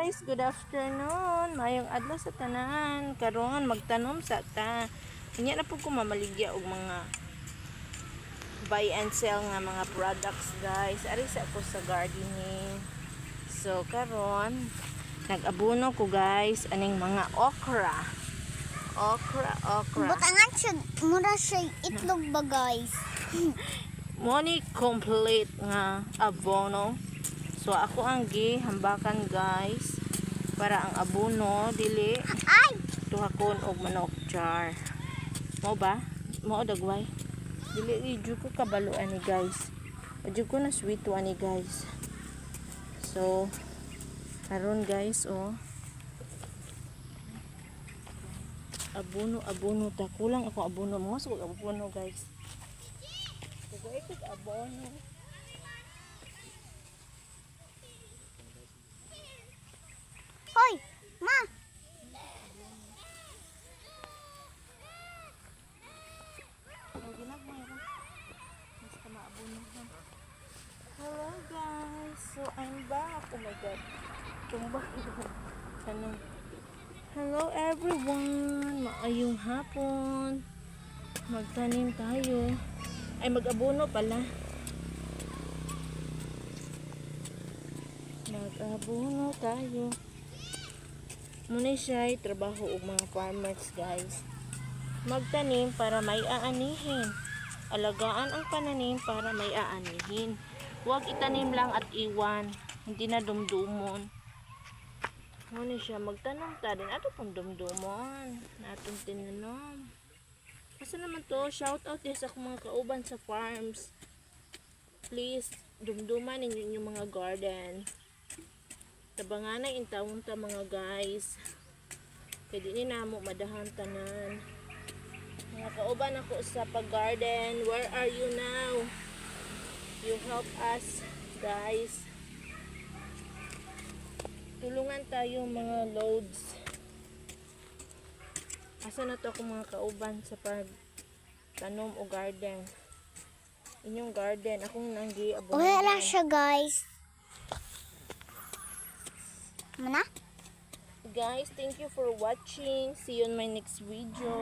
guys, good afternoon. Mayong adlaw sa tanan. Karon magtanom sa ta. Unya na po ko mamaligya og mga buy and sell nga mga products guys. Ari sa ko sa gardening. So karon nag-abuno ko guys aning mga okra. Okra. Butangan siya, mura siya itlog ba guys? Money complete nga abono. So ako ang gihambakan guys para ang abono dili Ay! tuhakon og manok jar. Mo ba? Mo dagway. Dili jud ko kabalo ani guys. Jud ko na sweet ani guys. So karon guys abono ta kulang ako abono mo sa abono guys. Kugo ikot abono. Hoy! Ma! Hello guys, so I'm back. Oh my god, tumba. Ano? Hello everyone, maayong hapon. Magtanim tayo. Ay mag-abono pala. Mag-abono tayo. Muna siya trabaho og mga farmers guys. Magtanim para may aanihin. Alagaan ang pananim para may aanihin. Huwag itanim lang at iwan. Hindi na dumdumon. Muna siya magtanom ta din. Ato pong dumdumon. Natong tinanom. Asa naman to? Shout out din sa akong mga kauban sa farms. Please, dumduman ninyo yung mga garden. Tabanganay intawon ta mga guys. Kaya di na mo madahan tanan. Mga kauban ako sa pag-garden. Where are you now? You help us guys. Tulungan tayo mga loads. Asa na to akong mga kauban sa pag-tanom o garden. Inyong garden. Akong nanggi abono. Wala siya guys. Mana? Guys, thank you for watching. See you on my next video.